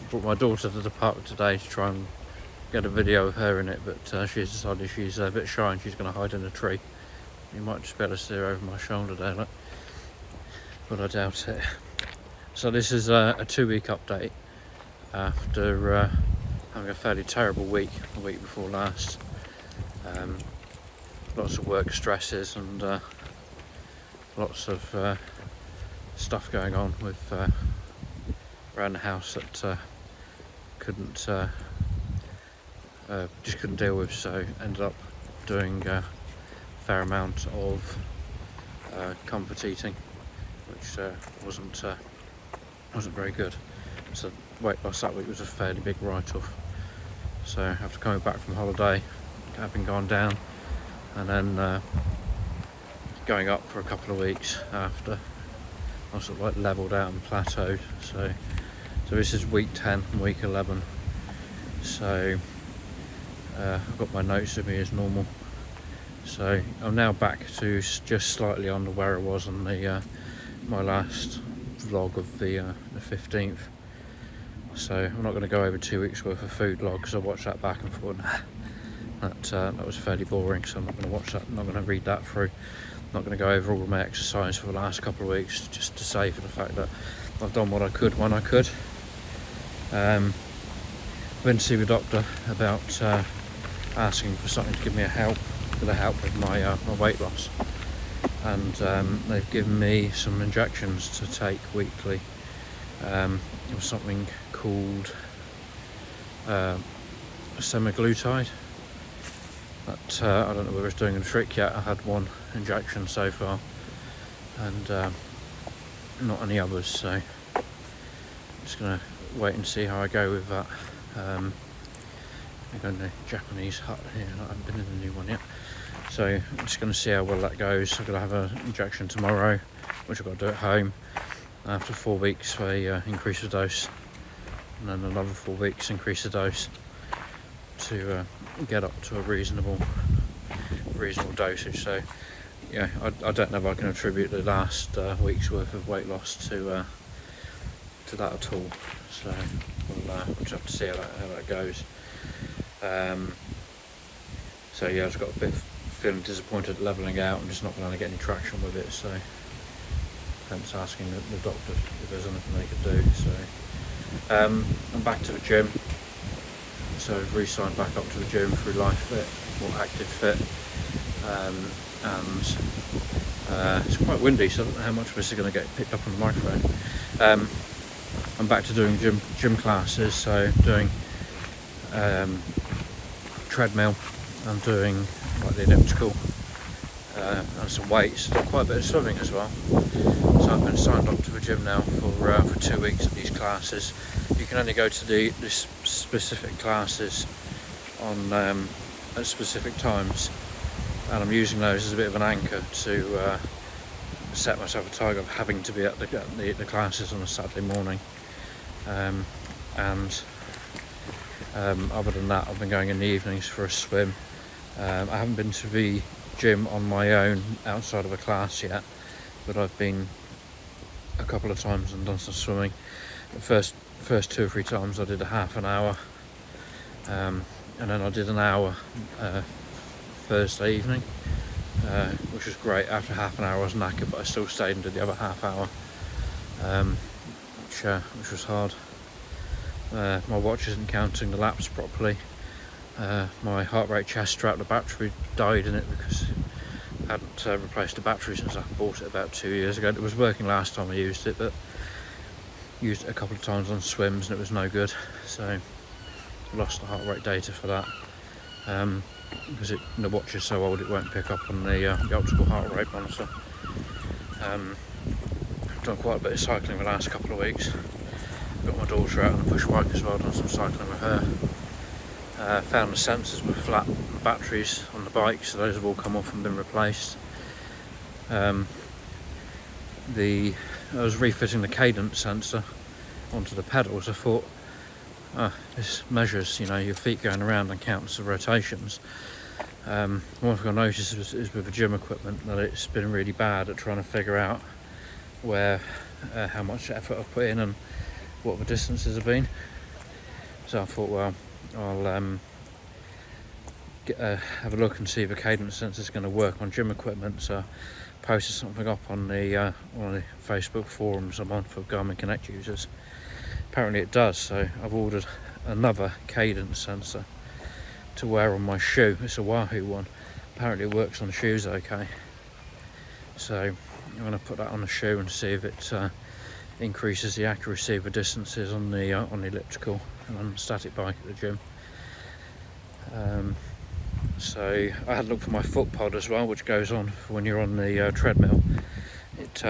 brought my daughter to the park today to try and get a video of her in it, but she's decided she's a bit shy and she's going to hide in a tree. You might just be able to see her over my shoulder there, look. But I doubt it. So this is a 2-week update after having a fairly terrible week, the week before last. Lots of work stresses and lots of stuff going on with around the house that just couldn't deal with, so ended up doing a fair amount of comfort eating, which wasn't very good. So weight loss that week was a fairly big write-off. So after coming back from holiday, having gone down and then going up for a couple of weeks after, I sort of like levelled out and plateaued. So this is week 10 and week 11. So I've got my notes with me as normal. So I'm now back to just slightly under where I was on the my last vlog of the 15th. So I'm not going to go over 2 weeks worth of food log, because I watched that back and thought, nah, that was fairly boring, so I'm not going to watch that. I'm not going to read that through. I'm not going to go over all of my exercise for the last couple of weeks, just to say for the fact that I've done what I could when I could. Went to see the doctor about asking for something to give me a help with my weight loss, and they've given me some injections to take weekly. It was something called Semaglutide. That I don't know whether it's doing the trick yet. I had one injection so far, and not any others, so I'm just gonna wait and see how I go with that. I'm going to the Japanese hut here, I haven't been in the new one yet, so I'm just going to see how well that goes. I'm going to have an injection tomorrow, which I've got to do at home. After 4 weeks they increase the dose, and then another 4 weeks increase the dose to get up to a reasonable dosage. So yeah, I don't know if I can attribute the last week's worth of weight loss to that at all. So we'll just have to see how that goes. So yeah, I just got a bit feeling disappointed at levelling out. I'm just not going to get any traction with it, so hence asking the doctor if there's anything they could do. So I'm back to the gym, so I've re-signed back up to the gym through Life Fit or Active Fit, and it's quite windy, so I don't know how much of this is going to get picked up on the microphone. I'm back to doing gym classes, so doing treadmill, I'm doing like the elliptical, and some weights, done quite a bit of swimming as well. So I've been signed up to the gym now for 2 weeks at these classes. You can only go to this specific classes on at specific times, and I'm using those as a bit of an anchor to set myself a target of having to be at the classes on a Saturday morning. Other than that, I've been going in the evenings for a swim. I haven't been to the gym on my own outside of a class yet, but I've been a couple of times and done some swimming. The first 2 or 3 times I did a half an hour, and then I did an hour Thursday evening, which was great. After half an hour I was knackered, but I still stayed and did the other half hour, which was hard. My watch isn't counting the laps properly. My heart rate chest strap, the battery died in it because I hadn't replaced the battery since I bought it about 2 years ago. It was working last time I used it, but used it a couple of times on swims and it was no good, so I lost the heart rate data for that, because the watch is so old it won't pick up on the optical heart rate monitor. I've done quite a bit of cycling the last couple of weeks. Got my daughter out on a push bike as well, done some cycling with her. Found the sensors with flat batteries on the bike, so those have all come off and been replaced. I was refitting the cadence sensor onto the pedals. I thought, this measures, your feet going around and counts the rotations. One thing I noticed is with the gym equipment that it's been really bad at trying to figure out how much effort I've put in and what the distances have been. So I thought, well, I'll have a look and see if a cadence sensor is going to work on gym equipment. So I posted something up on the Facebook forums I'm on for Garmin Connect users. Apparently it does, so I've ordered another cadence sensor to wear on my shoe. It's a Wahoo one. Apparently it works on shoes okay. So I'm going to put that on the shoe and see if it increases the accuracy of the distances on the elliptical and on the static bike at the gym. So I had a look for my foot pod as well, which goes on for when you're on the treadmill. It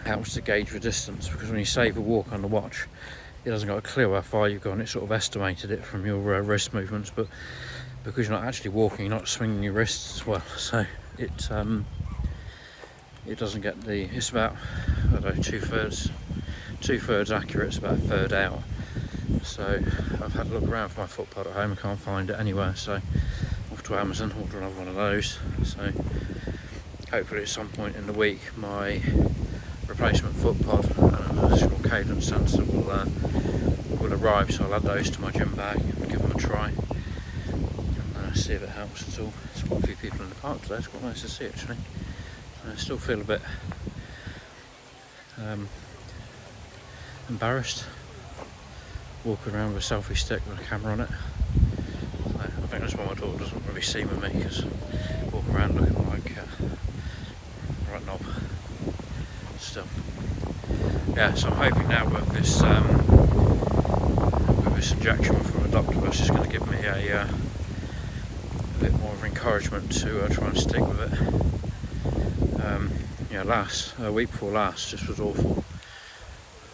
helps to gauge the distance, because when you save a walk on the watch, it hasn't got a clue how far you've gone. It sort of estimated it from your wrist movements, but because you're not actually walking, you're not swinging your wrists as well, so it doesn't get the, it's about, I don't know, two-thirds accurate, it's about a third out. So I've had a look around for my foot pod at home, I can't find it anywhere, so off to Amazon, order another one of those. So hopefully at some point in the week my replacement foot pod and an additional cadence sensor will arrive, so I'll add those to my gym bag and give them a try and see if it helps at all. There's quite a few people in the park today, it's quite nice to see actually. I still feel a bit embarrassed walking around with a selfie stick with a camera on it. So I think that's why my daughter doesn't really see with me, because I walk around looking like a right knob still. Yeah, so I'm hoping now with this injection from a doctor, it's just going to give me a bit more of encouragement to try and stick with it. Yeah, week before last just was awful,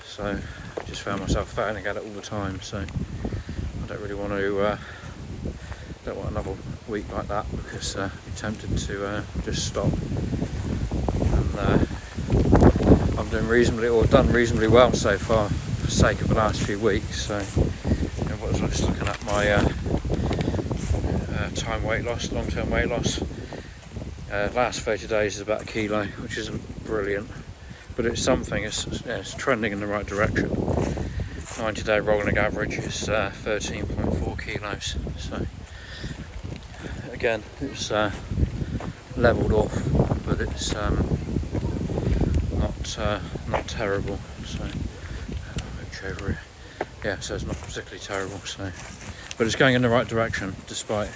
so I just found myself failing at it all the time, so I don't really want to don't want another week like that, because I'm tempted to just stop. And I'm doing done reasonably well so far for the sake of the last few weeks. So I was just looking at my time weight loss, long-term weight loss. Last 30 days is about 1 kilo, which isn't brilliant, but it's something. It's trending in the right direction. 90-day rolling average is 13.4 kilos. So again, it's levelled off, but it's not terrible. So over here. Yeah, so it's not particularly terrible. So, but it's going in the right direction, despite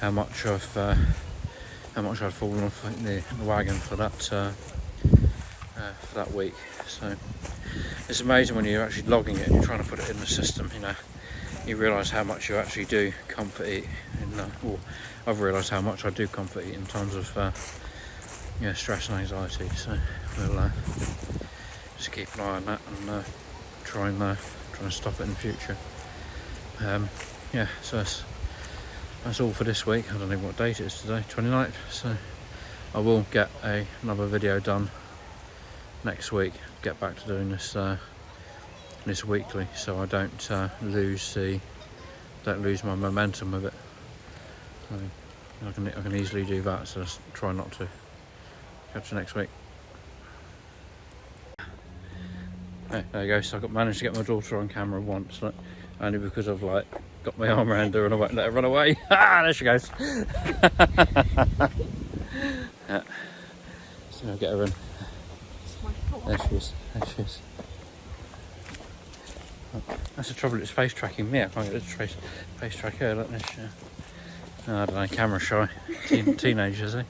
how much I've fallen off the wagon for that week. So it's amazing when you're actually logging it and you're trying to put it in the system. You realise how much you actually do comfort eat. Or I've realised how much I do comfort eat in times of stress and anxiety. So we'll just keep an eye on that and try and stop it in the future. Yeah, so that's all for this week. I don't know what date it is today, 29th. So I will get another video done next week. Get back to doing this weekly, so I don't lose my momentum with it. So I can easily do that. So just try not to. Catch you next week. Hey, there you go. So I managed to get my daughter on camera once, only because I've got my arm around her and I won't let her run away. Ah, there she goes. Yeah. So I'll get her in. There she is. That's the trouble, it's face tracking me. I can't get it to face track her like this. I don't know, camera shy. Teenagers, eh?